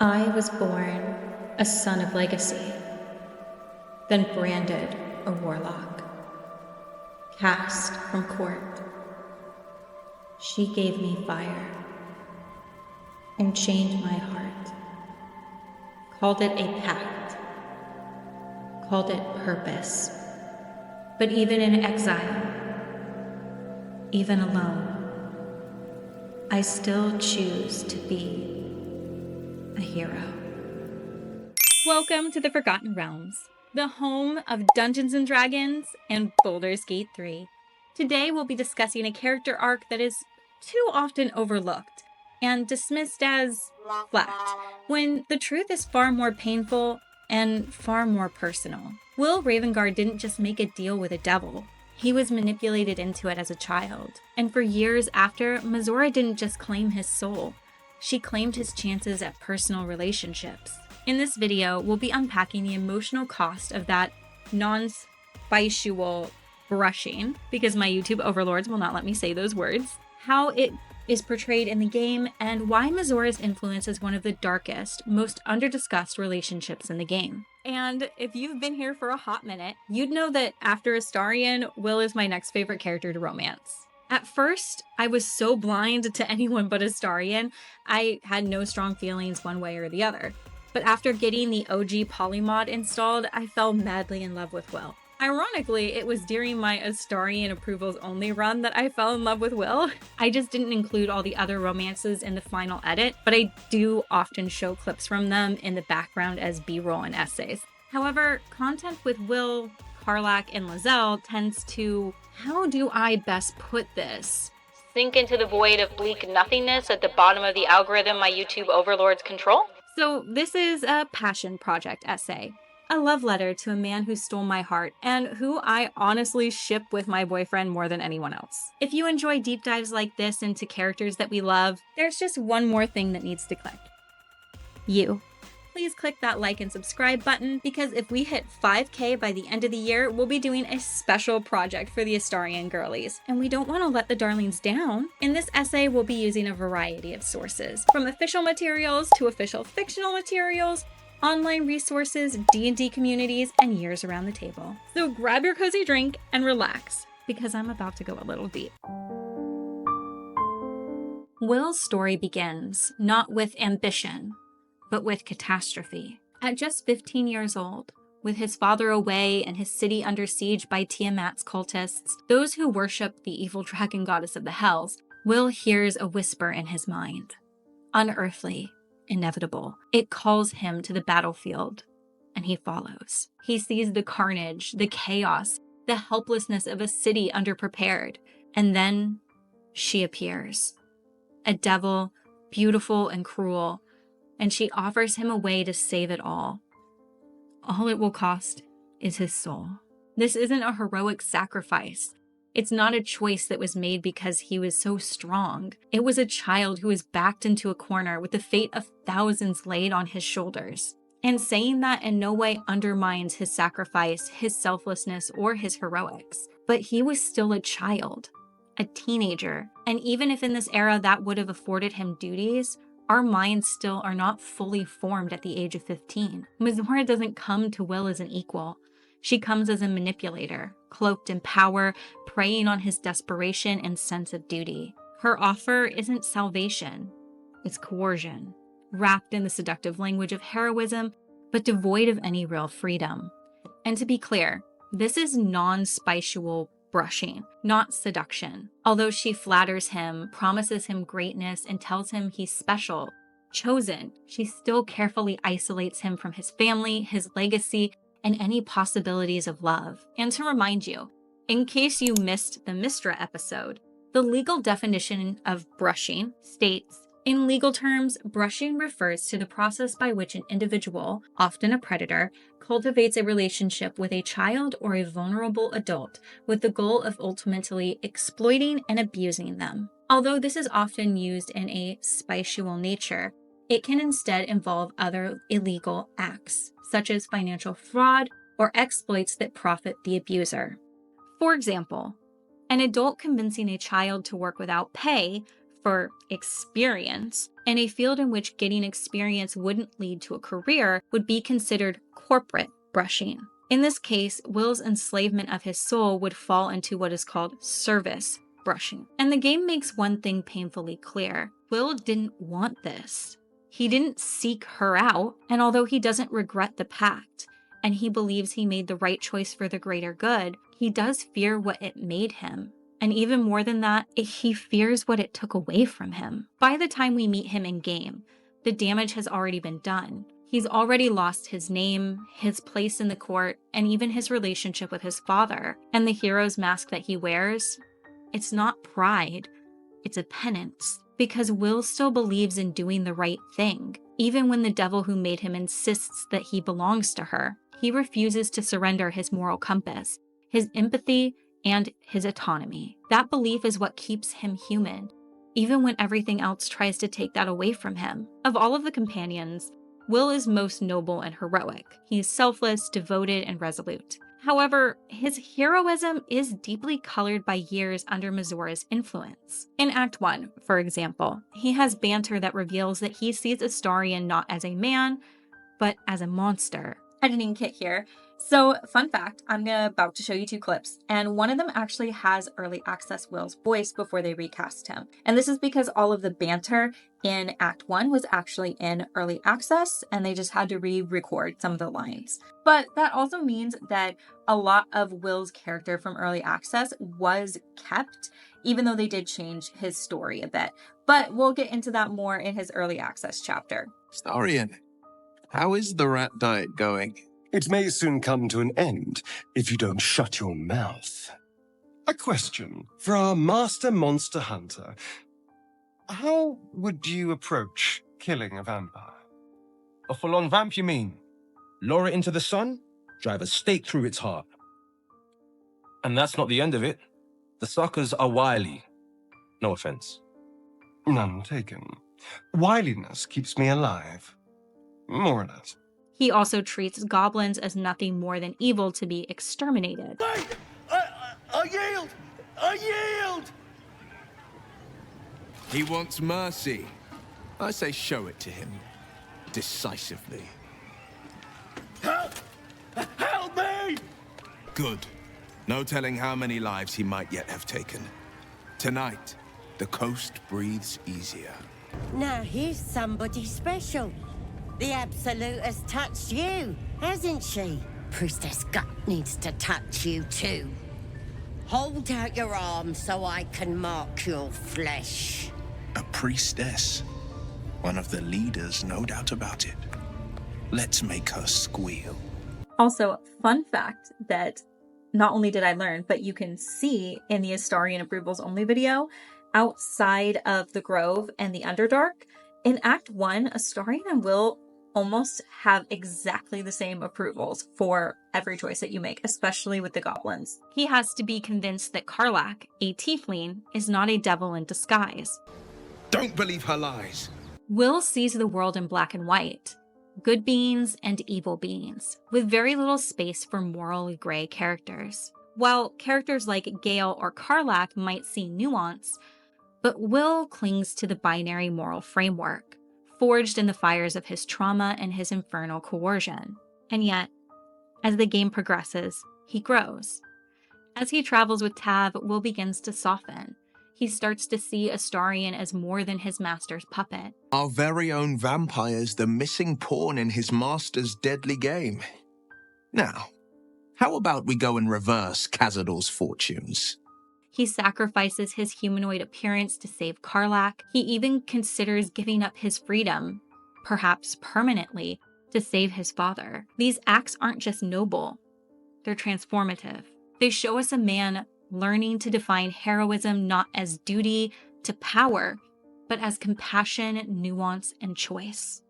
I was born a son of legacy, then branded a warlock, cast from court. She gave me fire and chained my heart, called it a pact, called it purpose. But even in exile, even alone, I still choose to be a hero. Welcome to the Forgotten Realms, the home of Dungeons & Dragons and Baldur's Gate 3. Today we'll be discussing a character arc that is too often overlooked and dismissed as flat, when the truth is far more painful and far more personal. Wyll Ravengard didn't just make a deal with a devil. He was manipulated into it as a child. And for years after, Mizora didn't just claim his soul. She claimed his chances at personal relationships. In this video, we'll be unpacking the emotional cost of that non-spiritual brushing, because my YouTube overlords will not let me say those words, how it is portrayed in the game, and why Mizora's influence is one of the darkest, most under-discussed relationships in the game. And if you've been here for a hot minute, you'd know that after Astarion, Wyll is my next favorite character to romance. At first, I was so blind to anyone but Astarion, I had no strong feelings one way or the other. But after getting the OG Polymod installed, I fell madly in love with Wyll. Ironically, it was during my Astarion approvals only run that I fell in love with Wyll. I just didn't include all the other romances in the final edit, but I do often show clips from them in the background as B-roll and essays. However, content with Wyll, Karlach, and Lae'zel tends to, how do I best put this, sink into the void of bleak nothingness at the bottom of the algorithm my YouTube overlords control. So this is a passion project essay. A love letter to a man who stole my heart and who I honestly ship with my boyfriend more than anyone else. If you enjoy deep dives like this into characters that we love, there's just one more thing that needs to click. You. Please click that like and subscribe button, because if we hit 5K by the end of the year, we'll be doing a special project for the Astarion girlies, and we don't want to let the darlings down. In this essay, we'll be using a variety of sources, from official materials to official fictional materials, online resources, D&D communities, and years around the table. So grab your cozy drink and relax, because I'm about to go a little deep. Wyll's story begins not with ambition, but with catastrophe. At just 15 years old, with his father away and his city under siege by Tiamat's cultists, those who worship the evil dragon goddess of the Hells, Wyll hears a whisper in his mind. Unearthly, inevitable. It calls him to the battlefield, and he follows. He sees the carnage, the chaos, the helplessness of a city underprepared, and then she appears. A devil, beautiful and cruel, and she offers him a way to save it all. All it will cost is his soul. This isn't a heroic sacrifice. It's not a choice that was made because he was so strong. It was a child who was backed into a corner with the fate of thousands laid on his shoulders. And saying that in no way undermines his sacrifice, his selflessness, or his heroics. But he was still a child, a teenager. And even if in this era that would have afforded him duties, our minds still are not fully formed at the age of 15. Mizora doesn't come to Wyll as an equal. She comes as a manipulator, cloaked in power, preying on his desperation and sense of duty. Her offer isn't salvation, it's coercion, wrapped in the seductive language of heroism, but devoid of any real freedom. And to be clear, this is non-spiritual brushing, not seduction. Although she flatters him, promises him greatness, and tells him he's special, chosen, she still carefully isolates him from his family, his legacy, and any possibilities of love. And to remind you, in case you missed the Mistra episode, the legal definition of brushing states, in legal terms, brushing refers to the process by which an individual, often a predator, cultivates a relationship with a child or a vulnerable adult with the goal of ultimately exploiting and abusing them. Although this is often used in a spiritual nature, it can instead involve other illegal acts, such as financial fraud or exploits that profit the abuser. For example, an adult convincing a child to work without pay for experience, and a field in which getting experience wouldn't lead to a career would be considered corporate brushing. In this case, Wyll's enslavement of his soul would fall into what is called service brushing. And the game makes one thing painfully clear. Wyll didn't want this. He didn't seek her out, and although he doesn't regret the pact, and he believes he made the right choice for the greater good, he does fear what it made him. And even more than that, he fears what it took away from him. By the time we meet him in game, the damage has already been done. He's already lost his name, his place in the court, and even his relationship with his father. And the hero's mask that he wears, it's not pride, it's a penance. Because Wyll still believes in doing the right thing. Even when the devil who made him insists that he belongs to her, he refuses to surrender his moral compass, his empathy, and his autonomy. That belief is what keeps him human, even when everything else tries to take that away from him. Of all of the companions, Wyll is most noble and heroic. He is selfless, devoted, and resolute. However, his heroism is deeply colored by years under Mizora's influence. In Act 1, for example, he has banter that reveals that he sees Astarion not as a man, but as a monster. Editing kit here. So, fun fact, I'm about to show you 2 clips, and one of them actually has early access Wyll's voice before they recast him. And this is because all of the banter in Act 1 was actually in early access, and they just had to re-record some of the lines. But that also means that a lot of Wyll's character from early access was kept, even though they did change his story a bit. But we'll get into that more in his early access chapter. Astarion, how is the rat diet going? It may soon come to an end if you don't shut your mouth. A question for our master monster hunter. How would you approach killing a vampire? A full-on vamp, you mean? Lower it into the sun, drive a stake through its heart. And that's not the end of it. The suckers are wily. No offense. None taken. Wiliness keeps me alive. More or less. He also treats goblins as nothing more than evil to be exterminated. Wait! I yield! I yield! He wants mercy. I say show it to him. Decisively. Help! Help me! Good. No telling how many lives he might yet have taken. Tonight, the coast breathes easier. Now here's somebody special. The Absolute has touched you, hasn't she? Priestess Gut needs to touch you too. Hold out your arm so I can mark your flesh. A priestess. One of the leaders, no doubt about it. Let's make her squeal. Also, fun fact that not only did I learn, but you can see in the Astarion Approvals Only video, outside of the Grove and the Underdark, in Act 1, Astarion and Wyll almost have exactly the same approvals for every choice that you make, especially with the goblins. He has to be convinced that Karlach, a tiefling, is not a devil in disguise. Don't believe her lies. Wyll sees the world in black and white, good beings and evil beings, with very little space for morally gray characters. While characters like Gale or Karlach might see nuance, but Wyll clings to the binary moral framework, forged in the fires of his trauma and his infernal coercion. And yet, as the game progresses, he grows. As he travels with Tav, Wyll begins to soften. He starts to see Astarion as more than his master's puppet. Our very own vampire's the missing pawn in his master's deadly game. Now, how about we go and reverse Khazad-dûr's fortunes? He sacrifices his humanoid appearance to save Karlach. He even considers giving up his freedom, perhaps permanently, to save his father. These acts aren't just noble, they're transformative. They show us a man learning to define heroism not as duty to power, but as compassion, nuance, and choice.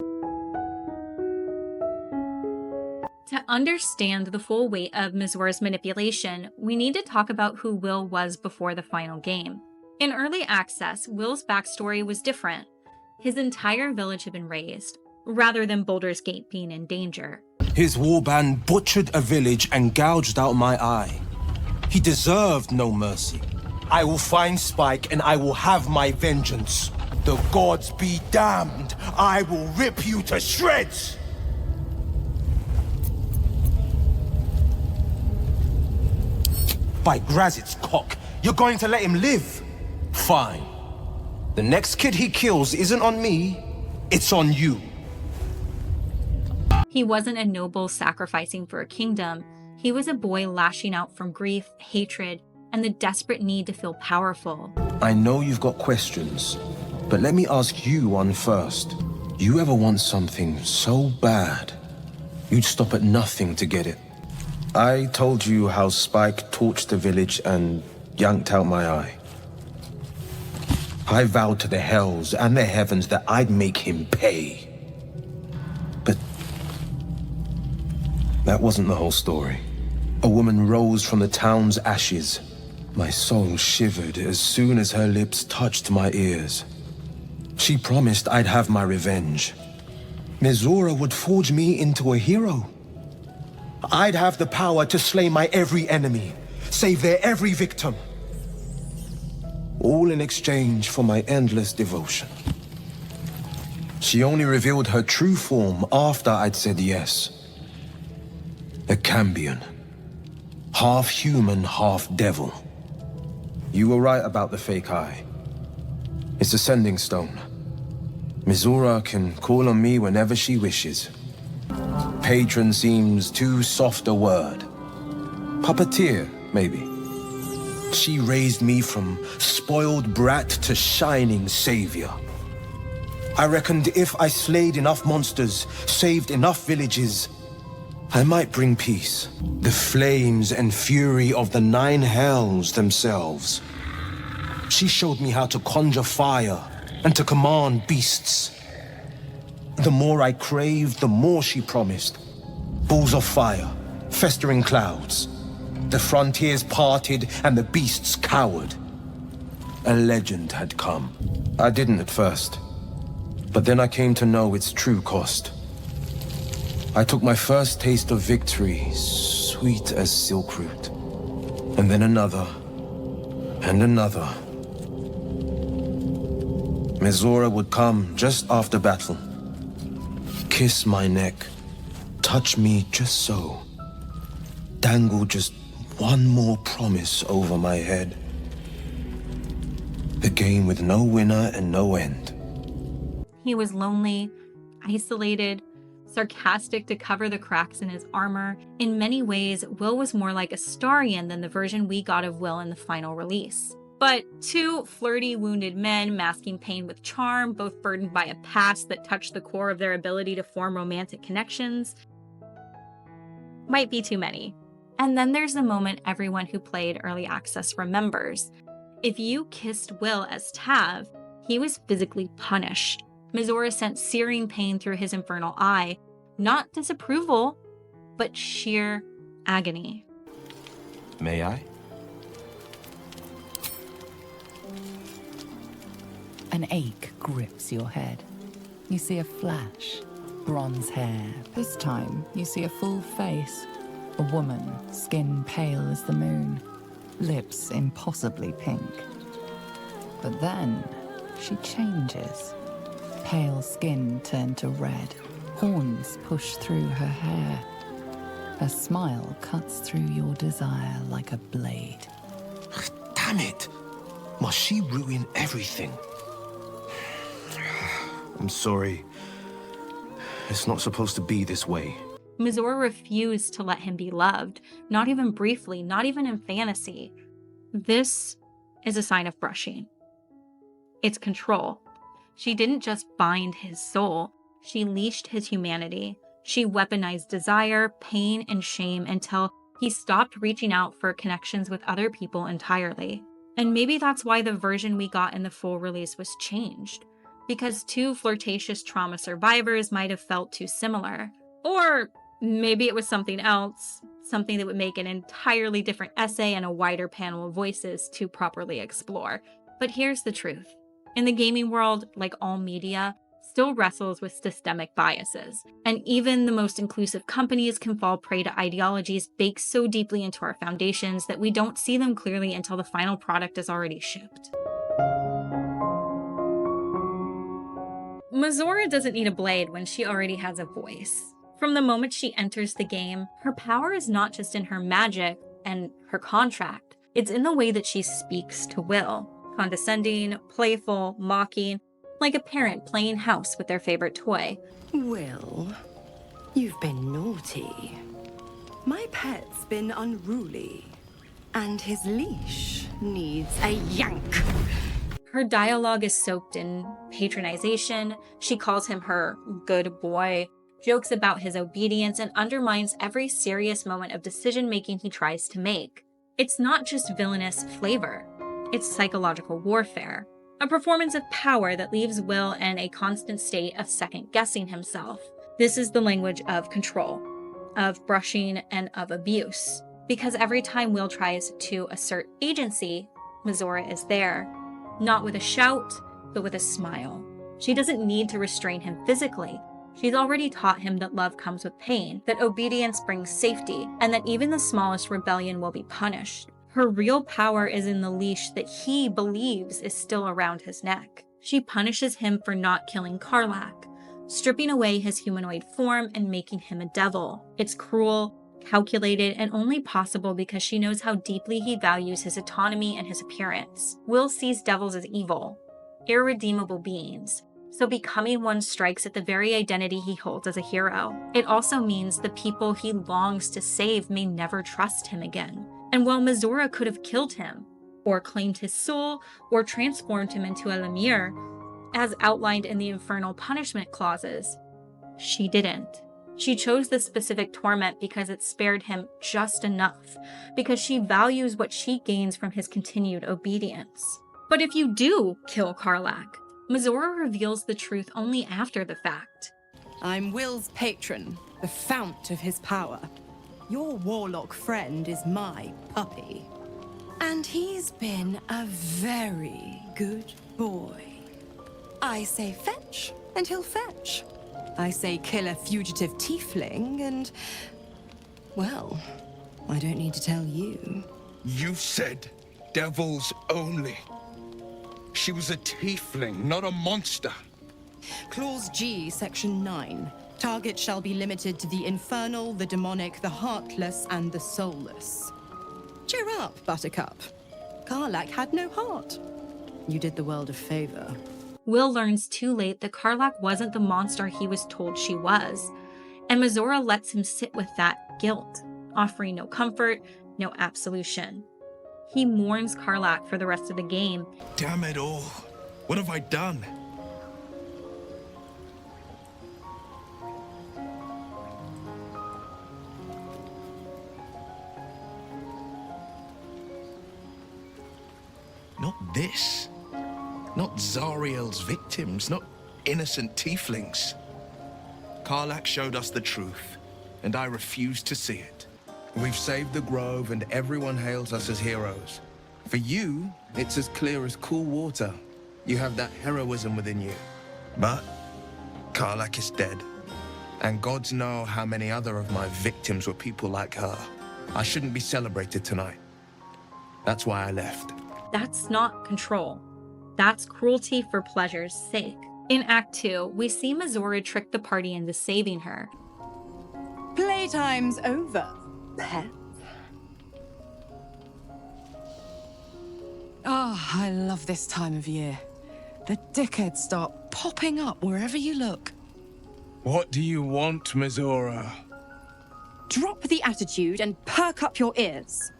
To understand the full weight of Mizora's manipulation, we need to talk about who Wyll was before the final game. In early access, Wyll's backstory was different. His entire village had been razed, rather than Baldur's Gate being in danger. His warband butchered a village and gouged out my eye. He deserved no mercy. I will find Spike and I will have my vengeance. The gods be damned. I will rip you to shreds! By Grazit's cock, you're going to let him live? Fine. The next kid he kills isn't on me, it's on you. He wasn't a noble sacrificing for a kingdom. He was a boy lashing out from grief, hatred, and the desperate need to feel powerful. I know you've got questions, but let me ask you one first. You ever want something so bad, you'd stop at nothing to get it? I told you how Spike torched the village and yanked out my eye. I vowed to the hells and the heavens that I'd make him pay. But that wasn't the whole story. A woman rose from the town's ashes. My soul shivered as soon as her lips touched my ears. She promised I'd have my revenge. Mizora would forge me into a hero. I'd have the power to slay my every enemy, save their every victim. All in exchange for my endless devotion. She only revealed her true form after I'd said yes. A Cambion. Half human, half devil. You were right about the fake eye. It's a sending stone. Mizora can call on me whenever she wishes. Patron seems too soft a word. Puppeteer, maybe. She raised me from spoiled brat to shining savior. I reckoned if I slayed enough monsters, saved enough villages, I might bring peace. The flames and fury of the 9 hells themselves. She showed me how to conjure fire and to command beasts. The more I craved, the more she promised. Balls of fire, festering clouds. The frontiers parted and the beasts cowered. A legend had come. I didn't at first, but then I came to know its true cost. I took my first taste of victory, sweet as silkroot. And then another, and another. Mizora would come just after battle. Kiss my neck, touch me just so. Dangle just one more promise over my head. A game with no winner and no end. He was lonely, isolated, sarcastic to cover the cracks in his armor. In many ways, Wyll was more like Astarion than the version we got of Wyll in the final release. But 2 flirty, wounded men masking pain with charm, both burdened by a past that touched the core of their ability to form romantic connections, might be too many. And then there's the moment everyone who played Early Access remembers. If you kissed Wyll as Tav, he was physically punished. Mizora sent searing pain through his infernal eye, not disapproval, but sheer agony. May I? An ache grips your head. You see a flash, bronze hair. This time, you see a full face. A woman, skin pale as the moon, lips impossibly pink. But then, she changes. Pale skin turned to red, horns push through her hair. Her smile cuts through your desire like a blade. Damn it! Must she ruin everything? I'm sorry. It's not supposed to be this way. Mizora refused to let him be loved, not even briefly, not even in fantasy. This is a sign of brushing. It's control. She didn't just bind his soul, she leashed his humanity. She weaponized desire, pain, and shame until he stopped reaching out for connections with other people entirely. And maybe that's why the version we got in the full release was changed. Because 2 flirtatious trauma survivors might have felt too similar. Or maybe it was something else, something that would make an entirely different essay and a wider panel of voices to properly explore. But here's the truth. In the gaming world, like all media, still wrestles with systemic biases. And even the most inclusive companies can fall prey to ideologies baked so deeply into our foundations that we don't see them clearly until the final product is already shipped. Mizora doesn't need a blade when she already has a voice. From the moment she enters the game, her power is not just in her magic and her contract. It's in the way that she speaks to Wyll. Condescending, playful, mocking, like a parent playing house with their favorite toy. Wyll, you've been naughty. My pet's been unruly, and his leash needs a yank. Her dialogue is soaked in patronization. She calls him her good boy, jokes about his obedience, and undermines every serious moment of decision-making he tries to make. It's not just villainous flavor. It's psychological warfare. A performance of power that leaves Wyll in a constant state of second-guessing himself. This is the language of control, of brushing, and of abuse. Because every time Wyll tries to assert agency, Mizora is there. Not with a shout, but with a smile. She doesn't need to restrain him physically. She's already taught him that love comes with pain, that obedience brings safety, and that even the smallest rebellion will be punished. Her real power is in the leash that he believes is still around his neck. She punishes him for not killing Karlach, stripping away his humanoid form and making him a devil. It's cruel, calculated, and only possible because she knows how deeply he values his autonomy and his appearance. Wyll sees devils as evil, irredeemable beings, so becoming one strikes at the very identity he holds as a hero. It also means the people he longs to save may never trust him again. And while Mizora could have killed him, or claimed his soul, or transformed him into a Gr00mer, as outlined in the infernal punishment clauses, she didn't. She chose this specific torment because it spared him just enough, because she values what she gains from his continued obedience. But if you do kill Karlach, Mizora reveals the truth only after the fact. I'm Wyll's patron, the fount of his power. Your warlock friend is my puppy. And he's been a very good boy. I say fetch, and he'll fetch. I say kill a fugitive tiefling, and... well, I don't need to tell you. You said devils only. She was a tiefling, not a monster. Clause G, Section 9. Target shall be limited to the infernal, the demonic, the heartless, and the soulless. Cheer up, Buttercup. Karlach had no heart. You did the world a favor. Wyll learns too late that Karlach wasn't the monster he was told she was, and Mizora lets him sit with that guilt, offering no comfort, no absolution. He mourns Karlach for the rest of the game. Damn it all. What have I done? Not this. Not Zariel's victims, not innocent tieflings. Karlach showed us the truth, and I refuse to see it. We've saved the grove, and everyone hails us as heroes. For you, it's as clear as cool water. You have that heroism within you. But Karlach is dead, and gods know how many other of my victims were people like her. I shouldn't be celebrated tonight. That's why I left. That's not control. That's cruelty for pleasure's sake. In Act 2, we see Mizora trick the party into saving her. Playtime's over, pet. Oh, I love this time of year. The dickheads start popping up wherever you look. What do you want, Mizora? Drop the attitude and perk up your ears.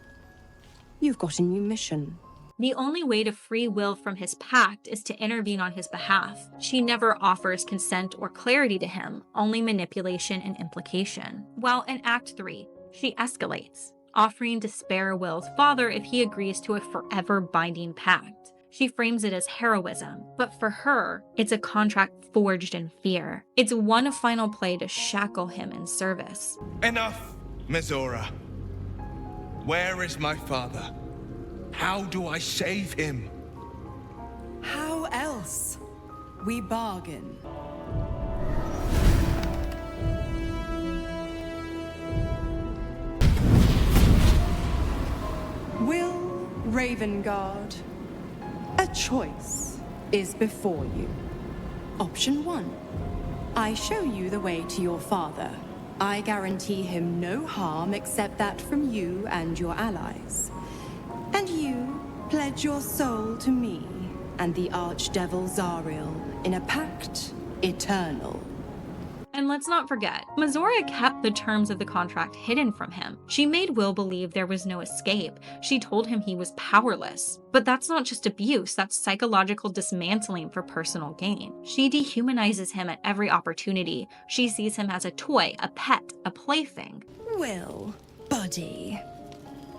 You've got a new mission. The only way to free Wyll from his pact is to intervene on his behalf. She never offers consent or clarity to him, only manipulation and implication. While in Act 3, she escalates, offering to spare Wyll's father if he agrees to a forever binding pact. She frames it as heroism, but for her, it's a contract forged in fear. It's one final play to shackle him in service. Enough, Mizora. Where is my father? How do I save him? How else? We bargain. Ravengard, a choice is before you. Option 1. I show you the way to your father. I guarantee him no harm except that from you and your allies. And you pledge your soul to me and the archdevil Zariel in a pact eternal. And let's not forget, Mizora kept the terms of the contract hidden from him. She made Wyll believe there was no escape. She told him he was powerless. But that's not just abuse, that's psychological dismantling for personal gain. She dehumanizes him at every opportunity. She sees him as a toy, a pet, a plaything. Wyll, buddy,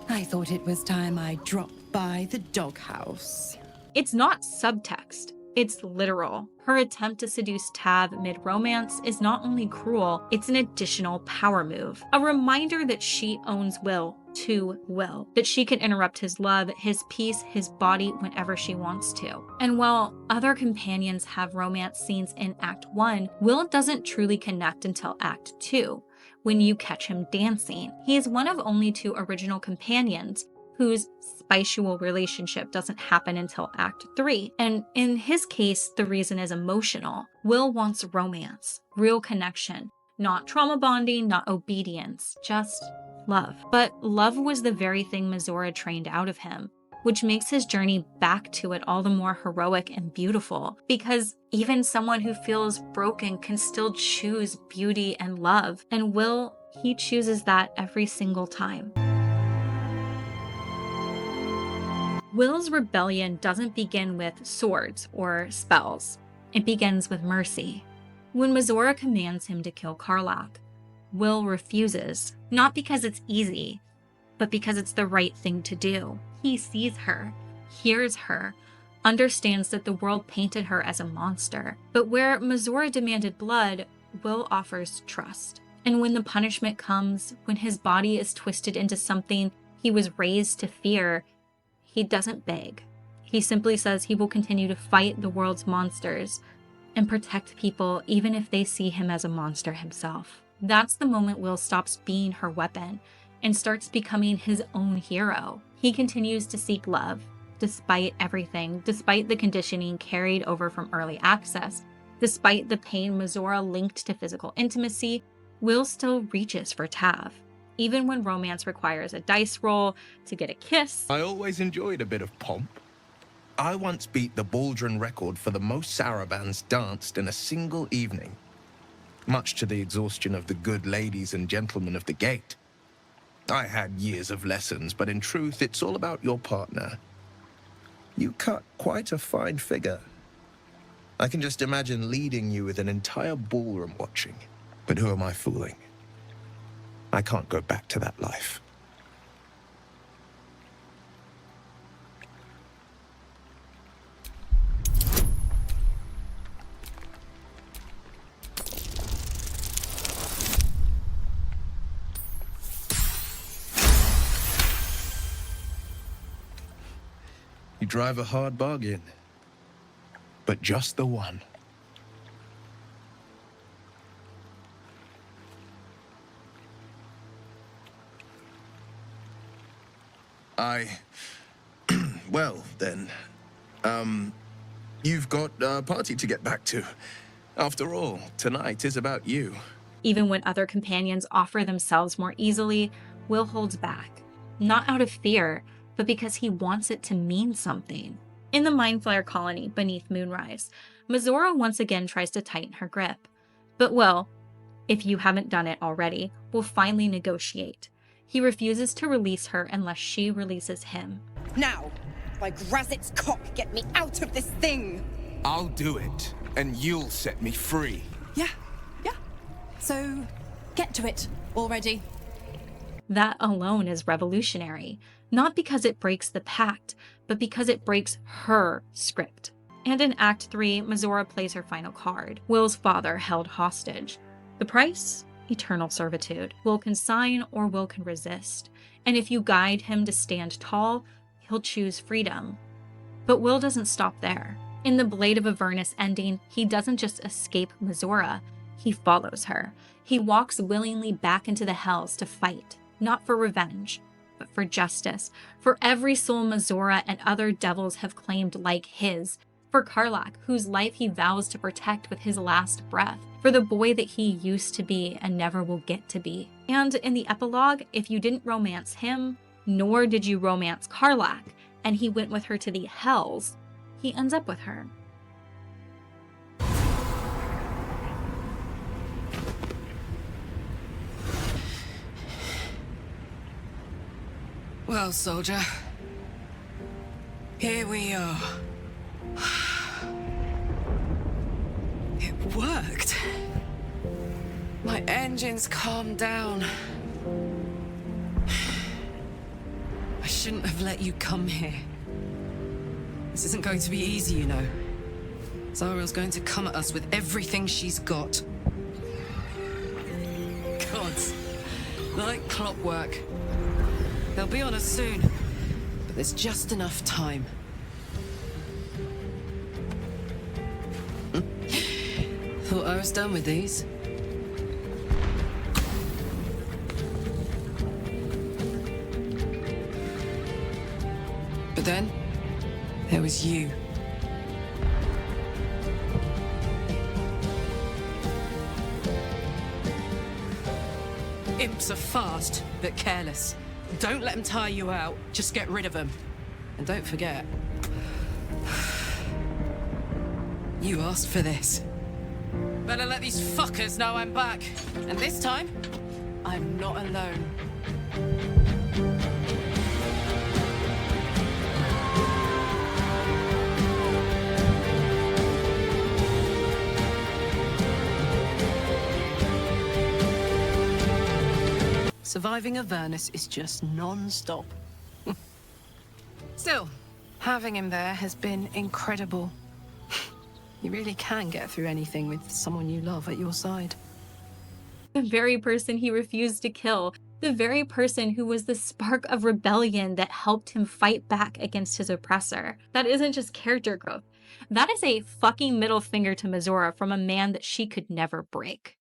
I thought it was time I dropped by the doghouse. It's not subtext. It's literal. Her attempt to seduce Tav mid-romance is not only cruel, it's an additional power move. A reminder that she owns Wyll to Wyll, that she can interrupt his love, his peace, his body whenever she wants to. And while other companions have romance scenes in Act 1, Wyll doesn't truly connect until Act 2, when you catch him dancing. He is one of only 2 original companions whose spicial relationship doesn't happen until Act 3. And in his case, the reason is emotional. Wyll wants romance, real connection, not trauma bonding, not obedience, just love. But love was the very thing Mizora trained out of him, which makes his journey back to it all the more heroic and beautiful, because even someone who feels broken can still choose beauty and love. And Wyll, he chooses that every single time. Wyll's rebellion doesn't begin with swords or spells. It begins with mercy. When Mizora commands him to kill Karlach, Wyll refuses, not because it's easy, but because it's the right thing to do. He sees her, hears her, understands that the world painted her as a monster. But where Mizora demanded blood, Wyll offers trust. And when the punishment comes, when his body is twisted into something he was raised to fear, he doesn't beg. He simply says he will continue to fight the world's monsters and protect people even if they see him as a monster himself. That's the moment Wyll stops being her weapon and starts becoming his own hero. He continues to seek love, despite everything, despite the conditioning carried over from early access, despite the pain Mizora linked to physical intimacy. Wyll still reaches for Tav. Even when romance requires a dice roll to get a kiss. I always enjoyed a bit of pomp. I once beat the Baldur record for the most sarabands danced in a single evening, much to the exhaustion of the good ladies and gentlemen of the gate. I had years of lessons, but in truth, it's all about your partner. You cut quite a fine figure. I can just imagine leading you with an entire ballroom watching. But who am I fooling? I can't go back to that life. You drive a hard bargain, but just the one. Well, then, you've got a party to get back to. After all, tonight is about you. Even when other companions offer themselves more easily, Wyll holds back. Not out of fear, but because he wants it to mean something. In the Mind Flayer colony beneath Moonrise, Mizora once again tries to tighten her grip. But Wyll, if you haven't done it already, will finally negotiate. He refuses to release her unless she releases him. Now, by Grazit's cock, get me out of this thing! I'll do it, and you'll set me free. Yeah. So, get to it already. That alone is revolutionary, not because it breaks the pact, but because it breaks her script. And in Act 3, Mizora plays her final card, Wyll's father held hostage. The price? Eternal servitude. Wyll can sign or Wyll can resist. And if you guide him to stand tall, he'll choose freedom. But Wyll doesn't stop there. In the Blade of Avernus ending, he doesn't just escape Mizora, he follows her. He walks willingly back into the Hells to fight, not for revenge, but for justice, for every soul Mizora and other devils have claimed like his, for Karlach, whose life he vows to protect with his last breath, for the boy that he used to be and never will get to be. And in the epilogue, if you didn't romance him, nor did you romance Karlach, and he went with her to the Hells, he ends up with her. Well, soldier, here we are. It worked. My engines calmed down. I shouldn't have let you come here. This isn't going to be easy, you know. Zariel's going to come at us with everything she's got. Gods, like clockwork. They'll be on us soon, but there's just enough time. Thought I was done with these. But then, there was you. Imps are fast, but careless. Don't let them tire you out, just get rid of them. And don't forget, you asked for this. Better let these fuckers know I'm back. And this time, I'm not alone. Surviving Avernus is just non-stop. Still, having him there has been incredible. You really can get through anything with someone you love at your side. The very person he refused to kill, the very person who was the spark of rebellion that helped him fight back against his oppressor. That isn't just character growth. That is a fucking middle finger to Mizora from a man that she could never break.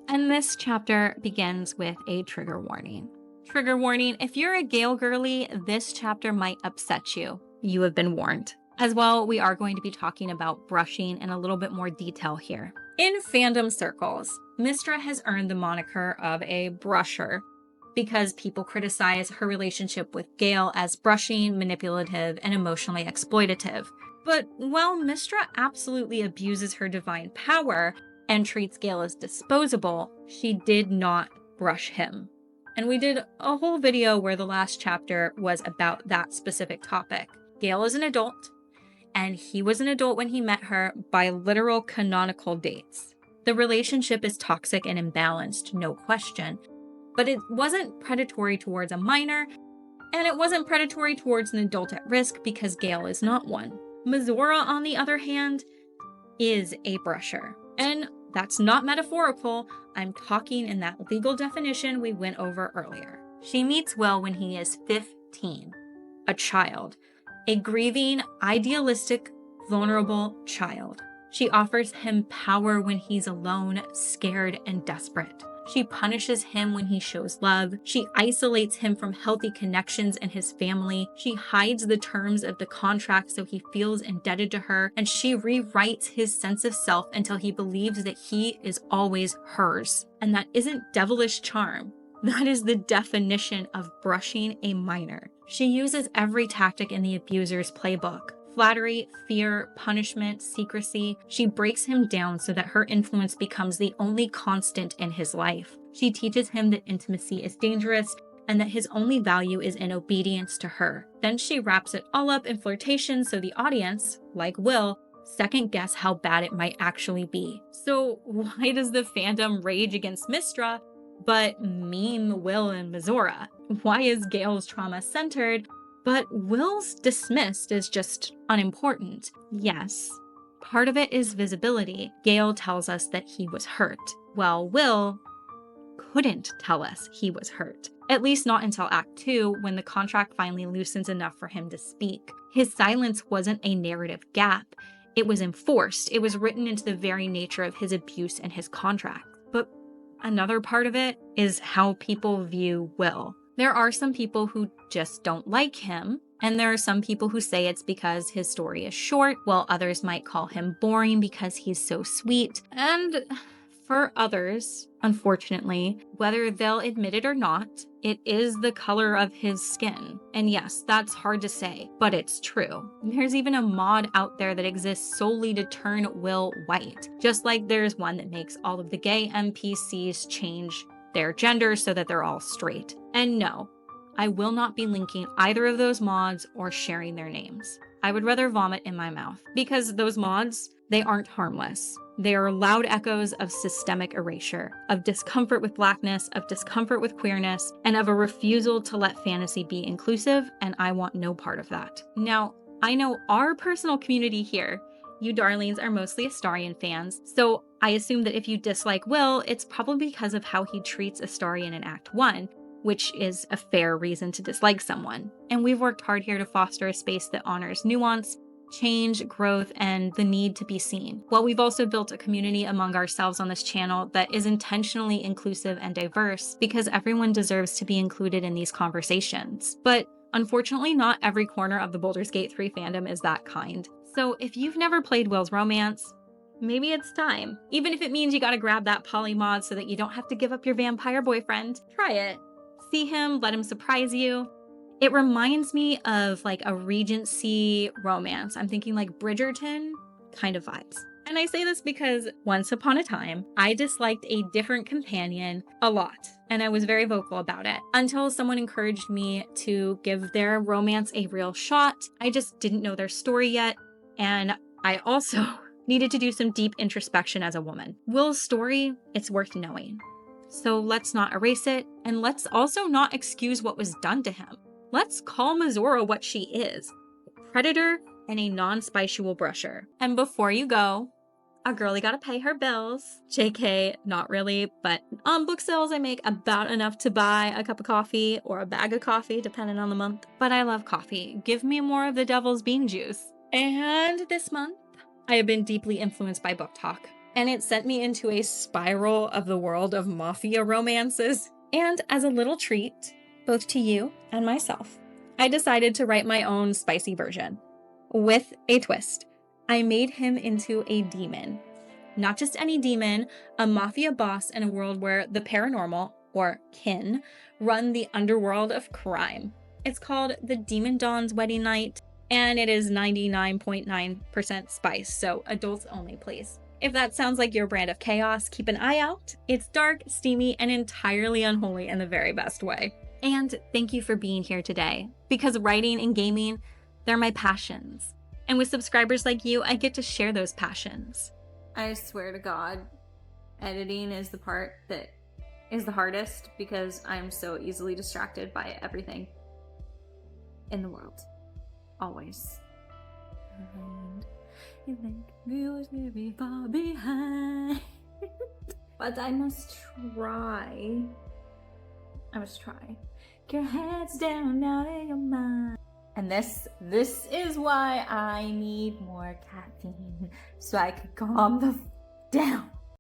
And this chapter begins with a trigger warning. Trigger warning, if you're a Gale girly, this chapter might upset you. You have been warned. As well, we are going to be talking about brushing in a little bit more detail here. In fandom circles, Mystra has earned the moniker of a brusher because people criticize her relationship with Gale as brushing, manipulative, and emotionally exploitative. But while Mystra absolutely abuses her divine power and treats Gale as disposable, she did not brush him. And we did a whole video where the last chapter was about that specific topic. Gale is an adult, and he was an adult when he met her by literal canonical dates. The relationship is toxic and imbalanced, no question, but it wasn't predatory towards a minor, and it wasn't predatory towards an adult at risk because Gale is not one. Mizora, on the other hand, is a brusher. And that's not metaphorical, I'm talking in that legal definition we went over earlier. She meets Wyll when he is 15, a child, a grieving, idealistic, vulnerable child. She offers him power when he's alone, scared, and desperate. She punishes him when he shows love. She isolates him from healthy connections and his family. She hides the terms of the contract so he feels indebted to her, and she rewrites his sense of self until he believes that he is always hers. And that isn't devilish charm. That is the definition of brushing a minor. She uses every tactic in the abuser's playbook. Flattery, fear, punishment, secrecy. She breaks him down so that her influence becomes the only constant in his life. She teaches him that intimacy is dangerous and that his only value is in obedience to her. Then she wraps it all up in flirtation so the audience, like Wyll, second guess how bad it might actually be. So why does the fandom rage against Mystra but meme Wyll and Mizora? Why is Gale's trauma centered, but Wyll's dismissed as just unimportant? Yes, part of it is visibility. Gale tells us that he was hurt. Well, Wyll couldn't tell us he was hurt. At least not until Act 2, when the contract finally loosens enough for him to speak. His silence wasn't a narrative gap. It was enforced. It was written into the very nature of his abuse and his contract. But Another part of it is how people view Wyll. There are some people who just don't like him, and there are some people who say it's because his story is short, while others might call him boring because he's so sweet. And for others, unfortunately, whether they'll admit it or not, it is the color of his skin. And yes, that's hard to say, but it's true. There's even a mod out there that exists solely to turn Wyll white, just like there's one that makes all of the gay NPCs change their gender so that they're all straight. And no, I will not be linking either of those mods or sharing their names. I would rather vomit in my mouth, because those mods, they aren't harmless. They are loud echoes of systemic erasure, of discomfort with blackness, of discomfort with queerness, and of a refusal to let fantasy be inclusive, and I want no part of that. Now, I know our personal community here, you darlings are mostly Astarion fans, so I assume that if you dislike Wyll, it's probably because of how he treats Astarion in Act 1, which is a fair reason to dislike someone. And we've worked hard here to foster a space that honors nuance, change, growth, and the need to be seen. While we've also built a community among ourselves on this channel that is intentionally inclusive and diverse, because everyone deserves to be included in these conversations. But unfortunately, not every corner of the Baldur's Gate 3 fandom is that kind. So if you've never played Wyll's Romance, maybe it's time. Even if it means you gotta grab that poly mod so that you don't have to give up your vampire boyfriend, try it. See him, let him surprise you. It reminds me of like a Regency romance. I'm thinking like Bridgerton kind of vibes. And I say this because once upon a time, I disliked a different companion a lot, and I was very vocal about it until someone encouraged me to give their romance a real shot. I just didn't know their story yet, and I also needed to do some deep introspection as a woman. Wyll's story, it's worth knowing. So let's not erase it, and let's also not excuse what was done to him. Let's call Mizora what she is, a predator and a non-spicial brusher. And before you go, a girlie gotta pay her bills. JK, not really, but on book sales I make about enough to buy a cup of coffee or a bag of coffee, depending on the month. But I love coffee. Give me more of the devil's bean juice. And this month, I have been deeply influenced by book talk, and it sent me into a spiral of the world of Mafia romances. And as a little treat, both to you and myself, I decided to write my own spicy version. With a twist. I made him into a demon. Not just any demon, a Mafia boss in a world where the paranormal, or kin, run the underworld of crime. It's called The Demon Dawn's Wedding Night, and it is 99.9% spice, so adults only, please. If that sounds like your brand of chaos, keep an eye out. It's dark, steamy, and entirely unholy in the very best way. And thank you for being here today, because writing and gaming, they're my passions. And with subscribers like you, I get to share those passions. I swear to God, editing is the part that is the hardest because I'm so easily distracted by everything in the world. Always. You think you was very far behind. But I must try. Get your heads down out of your mind. And this is why I need more caffeine, so I can calm the down.